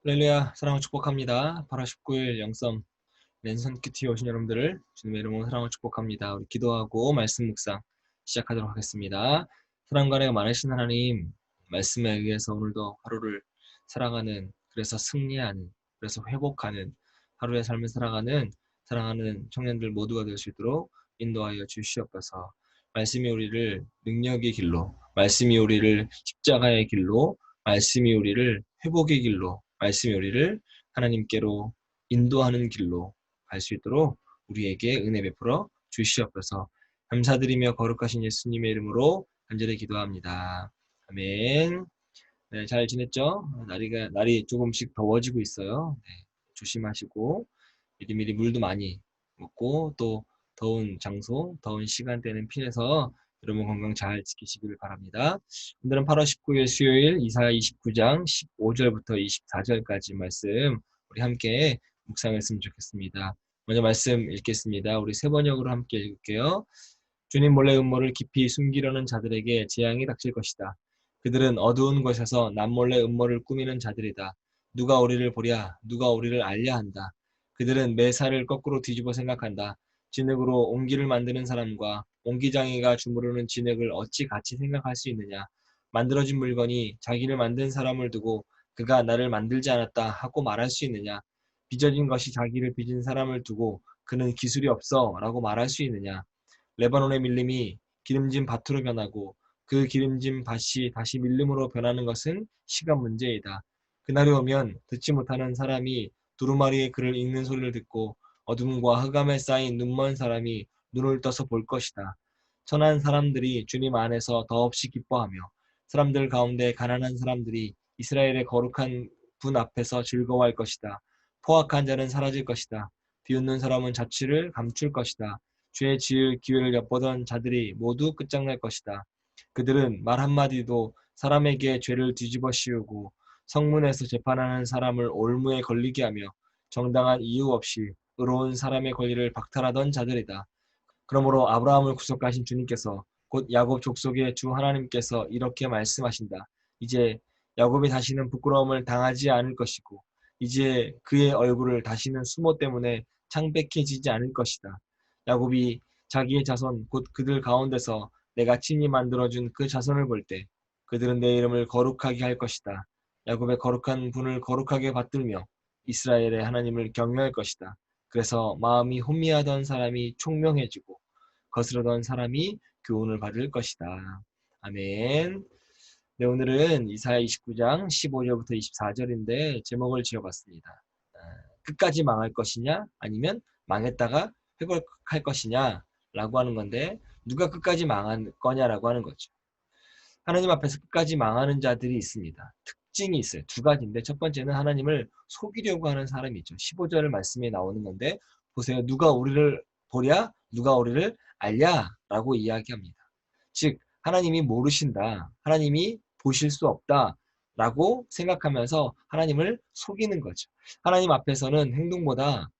할렐루야, 사랑을 축복합니다. 8월 19일 영썸 랜선 큐티에 오신 여러분들을 주님의 이름으로 사랑을 축복합니다. 우리 기도하고 말씀 묵상 시작하도록 하겠습니다. 사랑과 은혜가 많으신 하나님, 말씀에 의해서 오늘도 하루를 살아가는, 그래서 승리하는, 그래서 회복하는 하루의 삶을 살아가는 사랑하는 청년들 모두가 될 수 있도록 인도하여 주시옵소서. 말씀이 우리를 능력의 길로, 말씀이 우리를 십자가의 길로, 말씀이 우리를 회복의 길로, 말씀이 우리를 하나님께로 인도하는 길로 갈 수 있도록 우리에게 은혜 베풀어 주시옵소서. 감사드리며 거룩하신 예수님의 이름으로 간절히 기도합니다. 아멘. 네, 잘 지냈죠? 날이 조금씩 더워지고 있어요. 네, 조심하시고 미리미리 물도 많이 먹고 또 더운 장소, 더운 시간대는 피해서 여러분 건강 잘 지키시길 바랍니다. 오늘은 8월 19일 수요일 이사야 29장 15절부터 24절까지 말씀 우리 함께 묵상했으면 좋겠습니다. 먼저 말씀 읽겠습니다. 우리 세 번역으로 함께 읽을게요. 주님 몰래 음모를 깊이 숨기려는 자들에게 재앙이 닥칠 것이다. 그들은 어두운 곳에서 남몰래 음모를 꾸미는 자들이다. 누가 우리를 보랴, 누가 우리를 알랴 한다. 그들은 매사를 거꾸로 뒤집어 생각한다. 진흙으로 옹기를 만드는 사람과 옹기장이가 주무르는 진흙을 어찌 같이 생각할 수 있느냐. 만들어진 물건이 자기를 만든 사람을 두고 그가 나를 만들지 않았다 하고 말할 수 있느냐. 빚어진 것이 자기를 빚은 사람을 두고 그는 기술이 없어 라고 말할 수 있느냐. 레바논의 밀림이 기름진 밭으로 변하고 그 기름진 밭이 다시 밀림으로 변하는 것은 시간 문제이다. 그날이 오면 듣지 못하는 사람이 두루마리의 글을 읽는 소리를 듣고 어둠과 흑암에 쌓인 눈먼 사람이 눈을 떠서 볼 것이다. 천한 사람들이 주님 안에서 더없이 기뻐하며 사람들 가운데 가난한 사람들이 이스라엘의 거룩한 분 앞에서 즐거워할 것이다. 포악한 자는 사라질 것이다. 비웃는 사람은 자취를 감출 것이다. 죄 지을 기회를 엿보던 자들이 모두 끝장날 것이다. 그들은 말 한마디도 사람에게 죄를 뒤집어 씌우고 성문에서 재판하는 사람을 올무에 걸리게 하며 정당한 이유 없이 의로운 사람의 권리를 박탈하던 자들이다. 그러므로 아브라함을 구속하신 주님께서 곧 야곱 족속의 주 하나님께서 이렇게 말씀하신다. 이제 야곱이 다시는 부끄러움을 당하지 않을 것이고 이제 그의 얼굴을 다시는 수모 때문에 창백해지지 않을 것이다. 야곱이 자기의 자손 곧 그들 가운데서 내가 친히 만들어준 그 자손을 볼 때 그들은 내 이름을 거룩하게 할 것이다. 야곱의 거룩한 분을 거룩하게 받들며 이스라엘의 하나님을 경외할 것이다. 그래서 마음이 혼미하던 사람이 총명해지고 거스르던 사람이 교훈을 받을 것이다. 아멘. 네, 오늘은 이사야 29장 15절부터 24절인데 제목을 지어봤습니다. 끝까지 망할 것이냐 아니면 망했다가 회복할 것이냐 라고 하는 건데 누가 끝까지 망할 거냐라고 하는 거죠. 하나님 앞에서 끝까지 망하는 자들이 있습니다. 특징이 있어요. 두 가지인데 첫 번째는 하나님을 속이려고 하는 사람이죠. 15절 말씀에 나오는 건데 보세요. 누가 우리를 보랴? 누가 우리를 알랴? 라고 이야기합니다. 즉 하나님이 모르신다. 하나님이 보실 수 없다. 라고 생각하면서 하나님을 속이는 거죠. 하나님 앞에서는 행동보다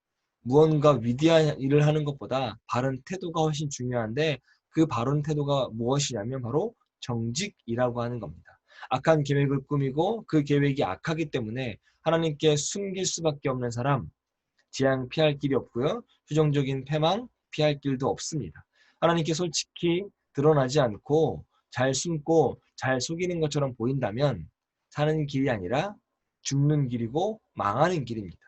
무언가 위대한 일을 하는 것보다 바른 태도가 훨씬 중요한데 그 바른 태도가 무엇이냐면 바로 정직이라고 하는 겁니다. 악한 계획을 꾸미고 그 계획이 악하기 때문에 하나님께 숨길 수밖에 없는 사람, 재앙 피할 길이 없고요. 수정적인 패망 피할 길도 없습니다. 하나님께 솔직히 드러나지 않고 잘 숨고 잘 속이는 것처럼 보인다면 사는 길이 아니라 죽는 길이고 망하는 길입니다.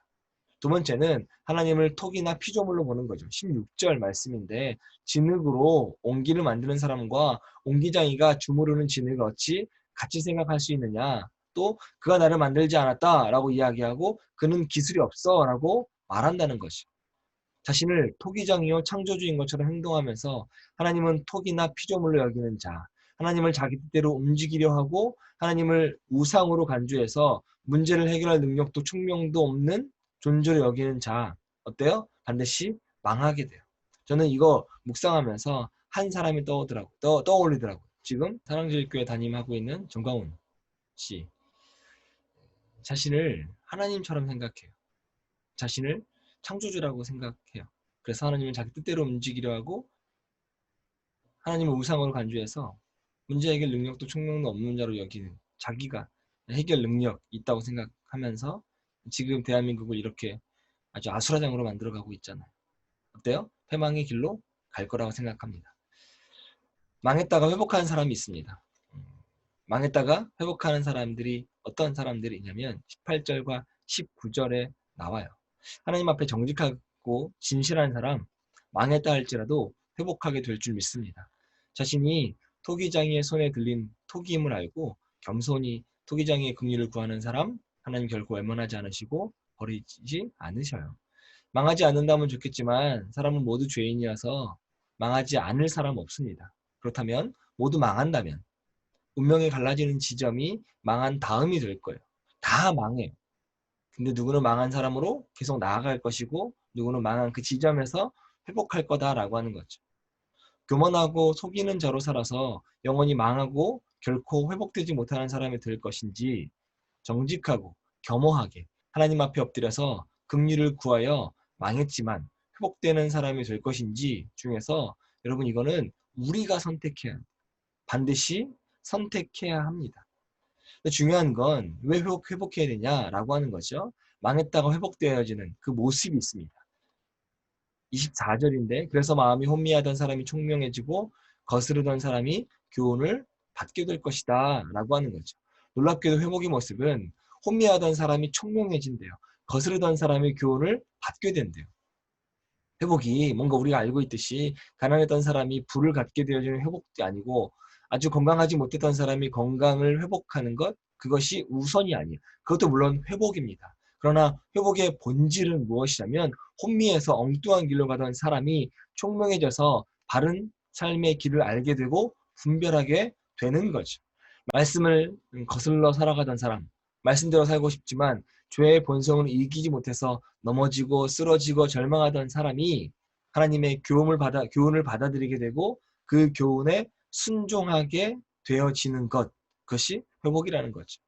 두 번째는 하나님을 톡이나 피조물로 보는 거죠. 16절 말씀인데 진흙으로 옹기를 만드는 사람과 옹기장이가 주무르는 진흙을 어찌 같이 생각할 수 있느냐. 또 그가 나를 만들지 않았다라고 이야기하고 그는 기술이 없어라고 말한다는 것이죠. 자신을 토기장이요 창조주인 것처럼 행동하면서 하나님은 톡이나 피조물로 여기는 자, 하나님을 자기 뜻대로 움직이려 하고 하나님을 우상으로 간주해서 문제를 해결할 능력도 총명도 없는 존재로 여기는 자, 어때요? 반드시 망하게 돼요. 저는 이거 묵상하면서 한 사람이 떠올리더라고요. 지금 사랑제일교회 담임하고 있는 정광훈 씨. 자신을 하나님처럼 생각해요. 자신을 창조주라고 생각해요. 그래서 하나님은 자기 뜻대로 움직이려 하고 하나님을 우상으로 간주해서 문제 해결 능력도 총명도 없는 자로 여기는 자기가 해결 능력 있다고 생각하면서 지금 대한민국을 이렇게 아주 아수라장으로 만들어가고 있잖아요. 어때요? 패망의 길로 갈 거라고 생각합니다. 망했다가 회복하는 사람이 있습니다. 망했다가 회복하는 사람들이 어떤 사람들이냐면 18절과 19절에 나와요. 하나님 앞에 정직하고 진실한 사람, 망했다 할지라도 회복하게 될 줄 믿습니다. 자신이 토기장이의 손에 들린 토기임을 알고 겸손히 토기장이의 긍휼을 구하는 사람, 하나님 결코 외면하지 않으시고 버리지 않으셔요. 망하지 않는다면 좋겠지만 사람은 모두 죄인이어서 망하지 않을 사람 없습니다. 그렇다면 모두 망한다면 운명이 갈라지는 지점이 망한 다음이 될 거예요. 다 망해요. 근데 누구는 망한 사람으로 계속 나아갈 것이고 누구는 망한 그 지점에서 회복할 거다라고 하는 거죠. 교만하고 속이는 자로 살아서 영원히 망하고 결코 회복되지 못하는 사람이 될 것인지 정직하고 겸허하게 하나님 앞에 엎드려서 긍휼을 구하여 망했지만 회복되는 사람이 될 것인지 중에서 여러분 이거는 우리가 선택해야 합니다. 반드시 선택해야 합니다. 중요한 건 왜 회복해야 되냐라고 하는 거죠. 망했다가 회복되어지는 그 모습이 있습니다. 24절인데 그래서 마음이 혼미하던 사람이 총명해지고 거스르던 사람이 교훈을 받게 될 것이다 라고 하는 거죠. 놀랍게도 회복의 모습은 혼미하던 사람이 총명해진대요. 거스르던 사람이 교훈을 받게 된대요. 회복이 뭔가 우리가 알고 있듯이 가난했던 사람이 부를 갖게 되어지는 회복이 아니고 아주 건강하지 못했던 사람이 건강을 회복하는 것 그것이 우선이 아니에요. 그것도 물론 회복입니다. 그러나 회복의 본질은 무엇이냐면 혼미해서 엉뚱한 길로 가던 사람이 총명해져서 바른 삶의 길을 알게 되고 분별하게 되는 거죠. 말씀을 거슬러 살아가던 사람, 말씀대로 살고 싶지만 죄의 본성을 이기지 못해서 넘어지고 쓰러지고 절망하던 사람이 하나님의 교훈을 받아들이게 되고 그 교훈에 순종하게 되어지는 것, 그것이 회복이라는 거죠.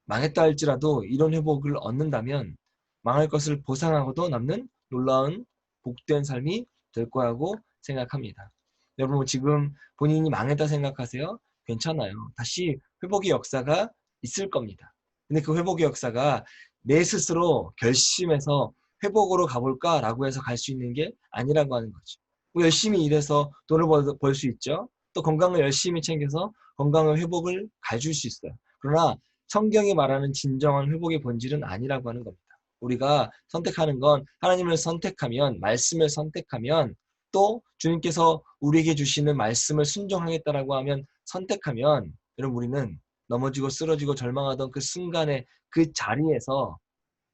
망했다 할지라도 이런 회복을 얻는다면 망할 것을 보상하고도 남는 놀라운 복된 삶이 될 거라고 생각합니다. 여러분 지금 본인이 망했다 생각하세요? 괜찮아요. 다시 회복의 역사가 있을 겁니다. 근데 그 회복의 역사가 내 스스로 결심해서 회복으로 가볼까라고 해서 갈 수 있는 게 아니라고 하는 거죠. 열심히 일해서 돈을 벌 수 있죠. 또 건강을 열심히 챙겨서 건강의 회복을 가질 수 있어요. 그러나 성경이 말하는 진정한 회복의 본질은 아니라고 하는 겁니다. 우리가 선택하는 건 하나님을 선택하면, 말씀을 선택하면, 또 주님께서 우리에게 주시는 말씀을 순종하겠다라고 하면 선택하면 여러분 우리는 넘어지고 쓰러지고 절망하던 그 순간에 그 자리에서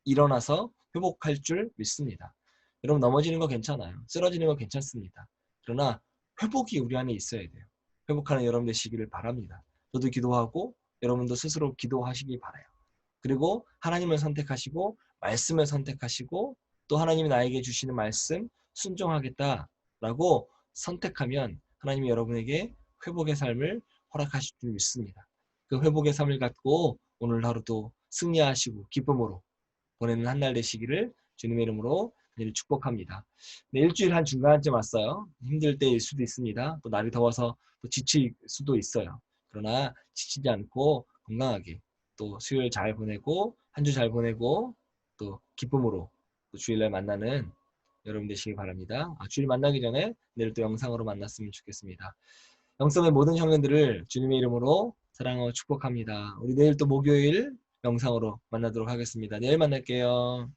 일어나서 회복할 줄 믿습니다. 여러분 넘어지는 거 괜찮아요. 쓰러지는 거 괜찮습니다. 그러나 회복이 우리 안에 있어야 돼요. 회복하는 여러분 되시기를 바랍니다. 저도 기도하고 여러분도 스스로 기도하시기 바라요. 그리고 하나님을 선택하시고 말씀을 선택하시고 또 하나님이 나에게 주시는 말씀 순종하겠다라고 선택하면 하나님이 여러분에게 회복의 삶을 허락하실 줄 믿습니다. 그 회복의 삶을 갖고 오늘 하루도 승리하시고 기쁨으로 보내는 한 날 되시기를 주님의 이름으로 축복합니다. 네, 일주일 한 중간쯤 왔어요. 힘들 때일 수도 있습니다. 또 날이 더워서 또 지칠 수도 있어요. 그러나 지치지 않고 건강하게 또 수요일 잘 보내고 한 주 잘 보내고 또 기쁨으로 또 주일날 만나는 여러분 되시기 바랍니다. 주일 만나기 전에 내일 또 영상으로 만났으면 좋겠습니다. 영성의 모든 형제들을 주님의 이름으로 사랑하고 축복합니다. 우리 내일 또 목요일 영상으로 만나도록 하겠습니다. 내일 만날게요.